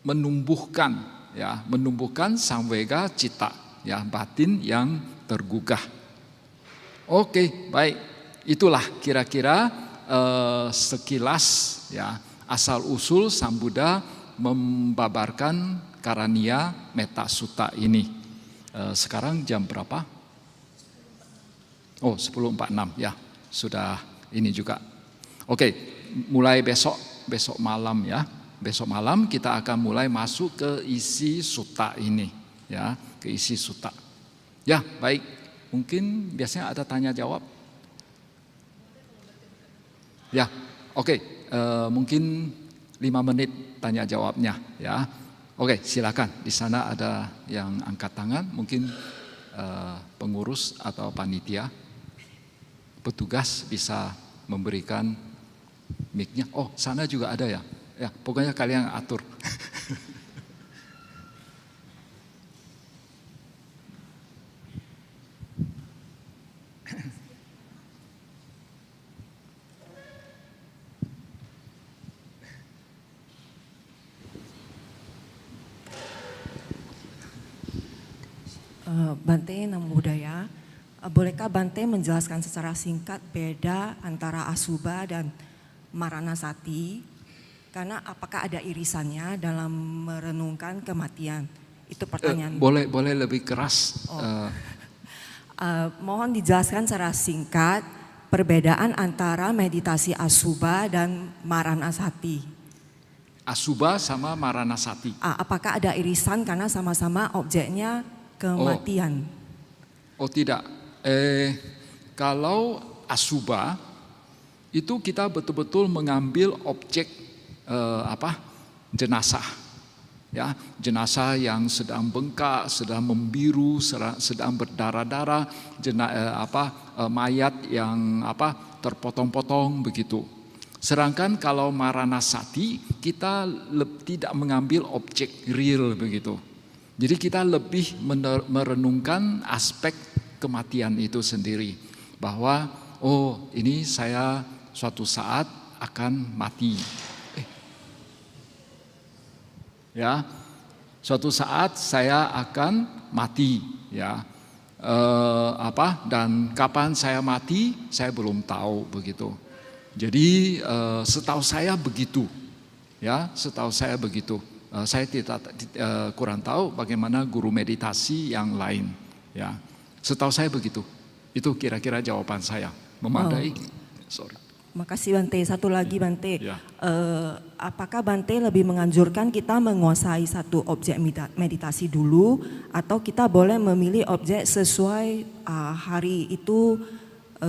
menumbuhkan samvega cita, ya, batin yang tergugah. Oke, baik, itulah kira-kira sekilas, ya, asal usul Sang Buddha membabarkan Karaniya Metta Sutta ini. Sekarang jam berapa? Oh, 10.46, ya, sudah ini juga. Oke, mulai besok malam, ya, besok malam kita akan mulai masuk ke isi sutta ini, ya, ke isi sutta. Ya, baik, mungkin biasanya ada tanya jawab. Ya, oke, mungkin 5 menit tanya jawabnya, ya. Oke, silakan. Di sana ada yang angkat tangan, mungkin pengurus atau panitia, petugas bisa memberikan mic-nya. Oh, sana juga ada ya. Ya, pokoknya kalian atur. Bante Namo Buddhaya, bolehkah Bante menjelaskan secara singkat beda antara Asubha dan Maranasati? Karena apakah ada irisannya dalam merenungkan kematian? Itu pertanyaan. Boleh lebih keras. Mohon dijelaskan secara singkat perbedaan antara meditasi Asubha dan Maranasati. Asubha sama Maranasati. Apakah ada irisan karena sama-sama objeknya kematian? Oh tidak. Kalau Asubha itu kita betul-betul mengambil objek jenazah, ya, jenazah yang sedang bengkak, sedang membiru, sedang berdarah-darah, mayat yang terpotong-potong begitu. Sedangkan kalau Maranasati kita tidak mengambil objek real begitu. Jadi kita lebih merenungkan aspek kematian itu sendiri, bahwa oh ini saya suatu saat akan mati, ya, suatu saat saya akan mati, ya, dan kapan saya mati saya belum tahu begitu. Jadi setahu saya begitu, ya, setahu saya begitu. Saya kurang tahu bagaimana guru meditasi yang lain, ya. Setahu saya begitu. Itu kira-kira jawaban saya. Memadai? Sorry. Makasih Bante. Satu lagi Bante, Ya. apakah Bante lebih menganjurkan kita menguasai satu objek meditasi dulu, atau kita boleh memilih objek sesuai hari itu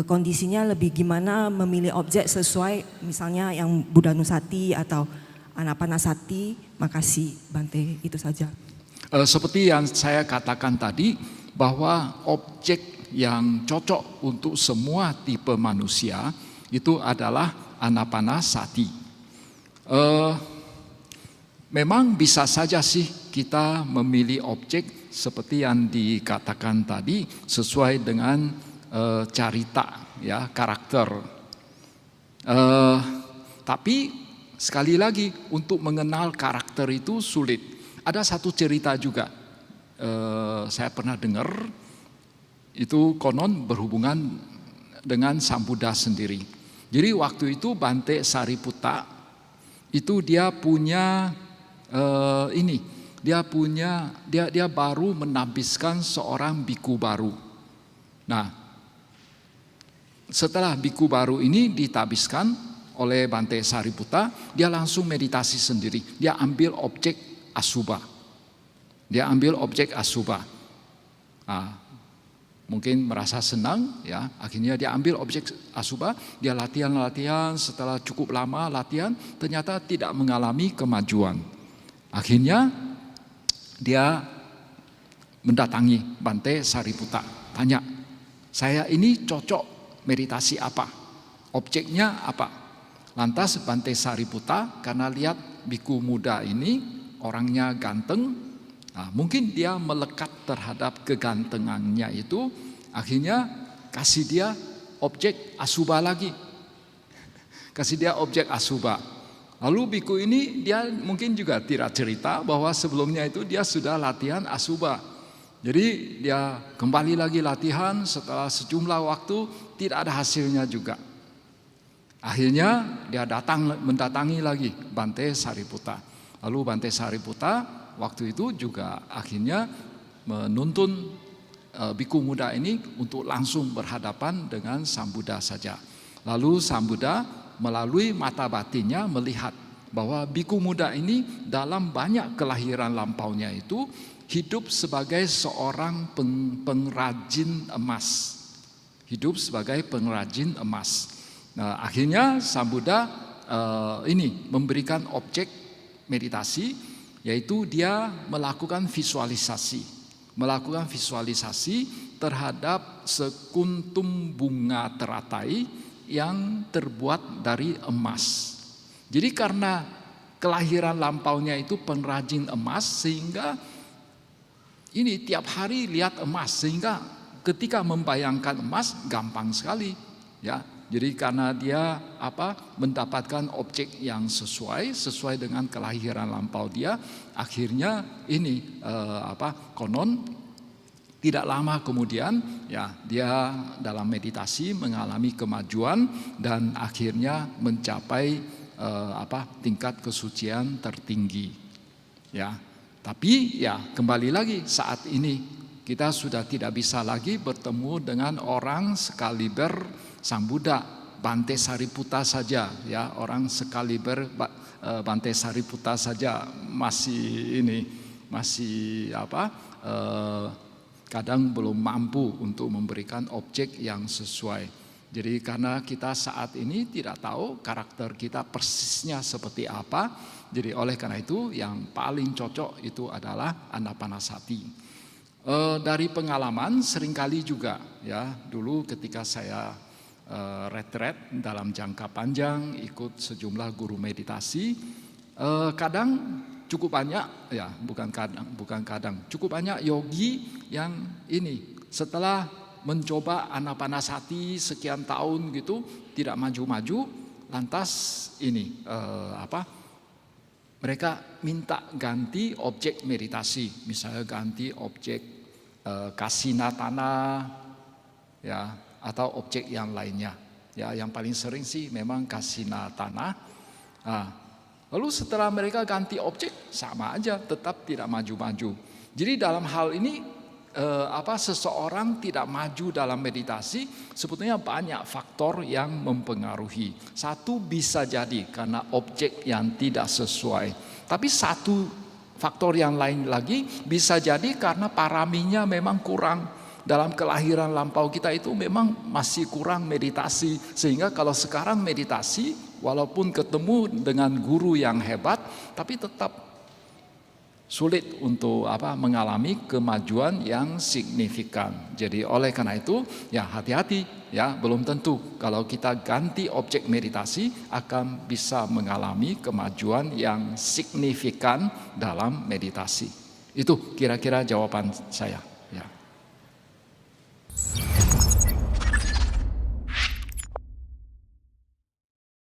kondisinya lebih gimana, memilih objek sesuai misalnya yang Buddha Nusati atau Anapanasati? Makasih Bante, itu saja. Seperti yang saya katakan tadi, bahwa objek yang cocok untuk semua tipe manusia itu adalah Anapanasati. Memang bisa saja sih kita memilih objek seperti yang dikatakan tadi sesuai dengan carita, ya, karakter. Tapi sekali lagi untuk mengenal karakter itu sulit. Ada satu cerita juga saya pernah dengar, itu konon berhubungan dengan Sang Buddha sendiri. Jadi waktu itu Bante Sariputta itu dia punya dia baru menabiskan seorang biku baru. Nah, setelah biku baru ini ditabiskan oleh Bante Sariputta, dia langsung meditasi sendiri. Dia ambil objek asubha. Nah, mungkin merasa senang, ya, akhirnya dia ambil objek asubha, dia latihan, setelah cukup lama latihan ternyata tidak mengalami kemajuan. Akhirnya dia mendatangi Bante Sariputta, tanya, saya ini cocok meditasi apa? Objeknya apa? Lantas Bante Sariputta karena lihat biku muda ini orangnya ganteng, nah, mungkin dia melekat terhadap kegantengannya itu, akhirnya kasih dia objek asubha lagi. Kasih dia objek asubha. Lalu biku ini dia mungkin juga tidak cerita bahwa sebelumnya itu dia sudah latihan asubha. Jadi dia kembali lagi latihan, setelah sejumlah waktu tidak ada hasilnya juga. Akhirnya dia mendatangi lagi Bante Sariputta. Lalu Bante Sariputta waktu itu juga akhirnya menuntun biku muda ini untuk langsung berhadapan dengan Sang Buddha saja. Lalu Sang Buddha melalui mata batinnya melihat bahwa biku muda ini dalam banyak kelahiran lampaunya itu hidup sebagai seorang pengrajin emas. Nah, akhirnya Sang Buddha ini memberikan objek meditasi, yaitu dia melakukan visualisasi terhadap sekuntum bunga teratai yang terbuat dari emas. Jadi karena kelahiran lampaunya itu pengrajin emas, sehingga ini tiap hari lihat emas, sehingga ketika membayangkan emas gampang sekali, ya. Jadi karena dia mendapatkan objek yang sesuai dengan kelahiran lampau dia, akhirnya ini konon tidak lama kemudian, ya, dia dalam meditasi mengalami kemajuan dan akhirnya mencapai tingkat kesucian tertinggi, ya. Tapi ya kembali lagi, saat ini kita sudah tidak bisa lagi bertemu dengan orang sekaliber Sang Buddha. Bante Sariputta saja, ya, orang sekaliber Bante Sariputta saja masih kadang belum mampu untuk memberikan objek yang sesuai. Jadi karena kita saat ini tidak tahu karakter kita persisnya seperti apa, jadi oleh karena itu yang paling cocok itu adalah Anapanasati. Dari pengalaman seringkali juga, ya, dulu ketika saya retret dalam jangka panjang ikut sejumlah guru meditasi, kadang cukup banyak, ya, cukup banyak yogi yang ini setelah mencoba Anapanasati sekian tahun gitu tidak maju-maju, lantas ini mereka minta ganti objek meditasi, misalnya ganti objek kasinatana, ya, atau objek yang lainnya, ya, yang paling sering sih memang kasinatana. Nah, lalu setelah mereka ganti objek sama aja tetap tidak maju-maju. Jadi dalam hal ini seseorang tidak maju dalam meditasi, sebetulnya banyak faktor yang mempengaruhi. Satu bisa jadi karena objek yang tidak sesuai. Tapi satu faktor yang lain lagi bisa jadi karena paraminya memang kurang. Dalam kelahiran lampau kita itu memang masih kurang meditasi. Sehingga kalau sekarang meditasi, walaupun ketemu dengan guru yang hebat, tapi tetap sulit untuk mengalami kemajuan yang signifikan. Jadi oleh karena itu ya hati-hati ya, belum tentu kalau kita ganti objek meditasi akan bisa mengalami kemajuan yang signifikan dalam meditasi. Itu kira-kira jawaban saya.